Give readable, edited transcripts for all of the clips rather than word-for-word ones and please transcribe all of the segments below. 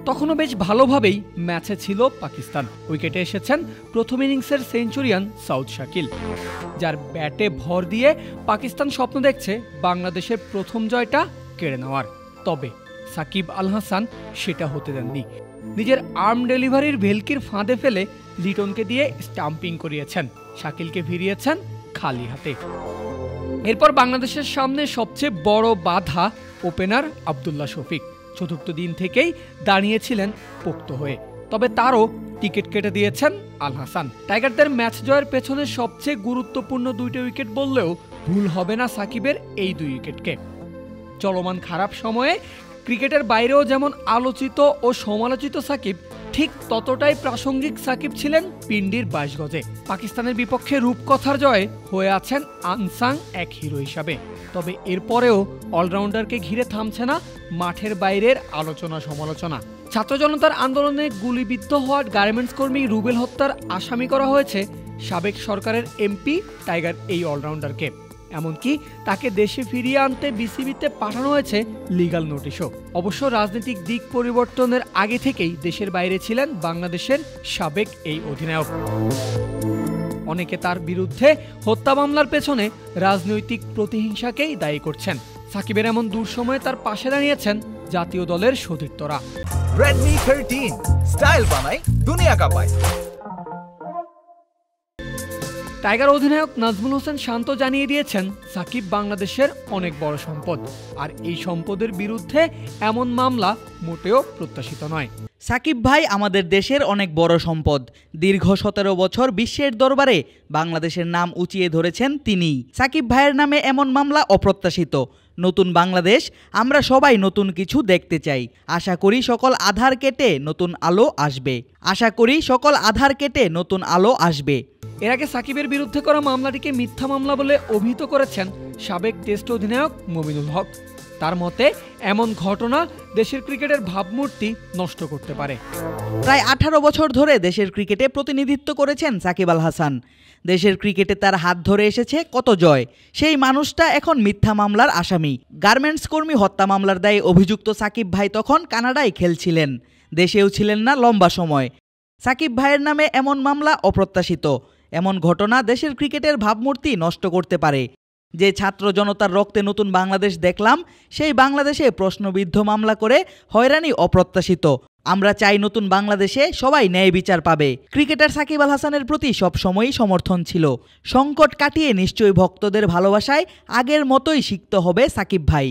তখনও বেশ ভালোভাবেই ম্যাচে ছিল পাকিস্তান। উইকেটে এসেছেন প্রথম ইনিংসের সেঞ্চুরিয়ান সাউদ শাকিল, যার ব্যাটে ভর দিয়ে পাকিস্তান স্বপ্ন দেখছে বাংলাদেশের প্রথম জয়টা কেড়ে নেওয়ার। তবে সাকিব আল হাসান সেটা হতে দেননি। নিজের আর্ম ডেলিভারির ভেলকির ফাঁদে ফেলে লিটনকে দিয়ে স্টাম্পিং করিয়েছেন, শাকিলকে ফিরিয়েছেন খালি হাতে। এরপর বাংলাদেশের সামনে সবচেয়ে বড় বাধা ওপেনার আব্দুল্লাহ শফিক। চতুর্থ দিন থেকেই দাঁড়িয়েছিলেন পোক্ত হয়ে, তবে তারও টিকিট কেটে দিয়েছেন আল হাসান। টাইগারদের ম্যাচ জয়ের পেছনে সবচেয়ে গুরুত্বপূর্ণ 2টি উইকেট বললেও ভুল হবে না সাকিবের এই 2 উইকেটকে। চলমান খারাপ সময়ে ক্রিকেটের বাইরেও যেমন আলোচিত ও সমালোচিত সাকিব, ঠিক ততটাই প্রাসঙ্গিক সাকিব ছিলেন পিন্ডির 22 গজে। পাকিস্তানের বিপক্ষে রূপকথার জয়ে হয়ে আছেন আনসাং এক হিরো হিসাবে। তবে এরপরেও অলরাউন্ডারকে ঘিরে থামছে না মাঠের বাইরের আলোচনা সমালোচনা। ছাত্র জনতার আন্দোলনে গুলিবিদ্ধ হওয়া গার্মেন্টস কর্মী রুবেল হত্যার আসামি করা হয়েছে সাবেক সরকারের এমপি টাইগার এই অলরাউন্ডারকে। এমনকি তাকে দেশে ফিরিয়ে আনতে বিসিবিতে পাঠানো হয়েছে লিগ্যাল নোটিশও। অবশ্য রাজনৈতিক দিক পরিবর্তনের আগে থেকেই দেশের বাইরে ছিলেন বাংলাদেশের সাবেক এই অধিনায়ক। অনেকে তার বিরুদ্ধে হত্যা মামলার পেছনে রাজনৈতিক প্রতিহিংসাকেই দায়ী করছেন। সাকিবের এমন দুঃসময়ে তার পাশে দাঁড়িয়েছেন জাতীয় দলের সতীর্থরা। Redmi 13 স্টাইল বানায় দুনিয়া কাঁপায়। টাইগার অধিনায়ক নাজমুল হোসেন শান্ত জানিয়ে দিয়েছেন সাকিব বাংলাদেশের অনেক বড় সম্পদ, আর এই সম্পদের বিরুদ্ধে এমন মামলা মোটেও প্রত্যাশিত নয়। সাকিব ভাই আমাদের দেশের অনেক বড় সম্পদ। দীর্ঘ 17 বছর বিশ্বের দরবারে বাংলাদেশের নাম উঁচিয়ে ধরেছেন তিনি। সাকিব ভাইয়ের নামে এমন মামলা অপ্রত্যাশিত। নতুন বাংলাদেশ, আমরা সবাই নতুন কিছু দেখতে চাই। আশা করি সকল আধার কেটে নতুন আলো আসবে। এর আগে সাকিবের বিরুদ্ধে করা মামলাটিকে মিথ্যা মামলা বলে অভিহিত করেছেন সাবেক টেস্ট অধিনায়ক মমিনুল হক। তার মতে এমন ঘটনা দেশের ক্রিকেটের ভাবমূর্তি নষ্ট করতে পারে। প্রায় 18 বছর ধরে দেশের ক্রিকেটে প্রতিনিধিত্ব করেছেন সাকিব আল হাসান। দেশের ক্রিকেটে তার হাত ধরে এসেছে কত জয়। সেই মানুষটা এখন মিথ্যা মামলার আসামি। গার্মেন্টস কর্মী হত্যা মামলার দায়ে অভিযুক্ত সাকিব ভাই তখন কানাডায় খেলছিলেন, দেশেও ছিলেন না লম্বা সময়। সাকিব ভাইয়ের নামে এমন মামলা অপ্রত্যাশিত। এমন ঘটনা দেশের ক্রিকেটের ভাবমূর্তি নষ্ট করতে পারে। যে ছাত্র জনতার রক্তে নতুন বাংলাদেশ দেখলাম, সেই বাংলাদেশে প্রশ্নবিদ্ধ মামলা করে হয়রানি অপ্রত্যাশিত। আমরা চাই নতুন বাংলাদেশে সবাই ন্যায় বিচার পাবে। ক্রিকেটার সাকিব আল হাসানের প্রতি সবসময়ই সমর্থন ছিল। সংকট কাটিয়ে নিশ্চয়ই ভক্তদের ভালোবাসায় আগের মতোই সিক্ত হবে সাকিব ভাই।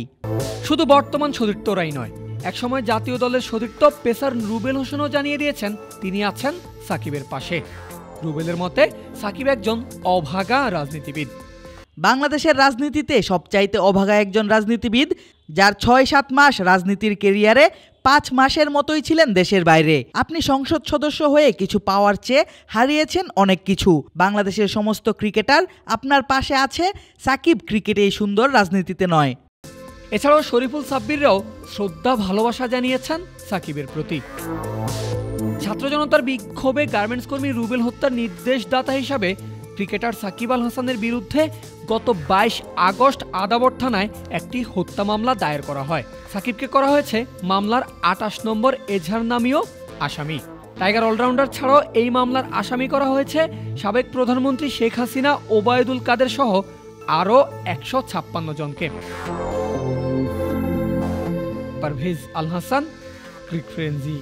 শুধু বর্তমান সতীর্থরাই নয়, একসময় জাতীয় দলের সতীর্থ পেসার রুবেল হোসেনও জানিয়ে দিয়েছেন তিনি আছেন সাকিবের পাশে। রুবেলের মতে সাকিব একজন অভাগা রাজনীতিবিদ। বাংলাদেশের রাজনীতিতে সবচাইতে অভাগা একজন রাজনীতিবিদ, যার 6-7 মাস রাজনীতির কেরিয়ারে 5 মাসের মতোই ছিলেন দেশের বাইরে। আপনি সংসদ সদস্য হয়ে কিছু পাওয়ার চেয়ে হারিয়েছেন অনেক কিছু। বাংলাদেশের সমস্ত ক্রিকেটার আপনার পাশে আছে, সাকিব ক্রিকেটে এই সুন্দর রাজনীতিতে নয়। এছাড়াও শরীফুল সাব্বিররাও শ্রদ্ধা ভালোবাসা জানিয়েছেন সাকিবের প্রতি। ছাত্র জনতার বিক্ষোভে গার্মেন্টস কর্মী রুবেল হত্যার নির্দেশদাতা হিসাবে ক্রিকেটার সাকিব আল হাসানের বিরুদ্ধে গত 22 আগস্ট আদাবর থানায় একটি হত্যা মামলা দায়ের করা হয়। সাকিবকে করা হয়েছে মামলার 28 নম্বর এজাহার নামীয় আসামি। টাইগার অলরাউন্ডার ছাড়াও এই মামলার আসামি করা হয়েছে সাবেক প্রধানমন্ত্রী শেখ হাসিনা, ওবায়দুল কাদের সহ আরও 156 জনকে। পারভেজ আল হাসান, ক্রিক ফ্রেন্জি।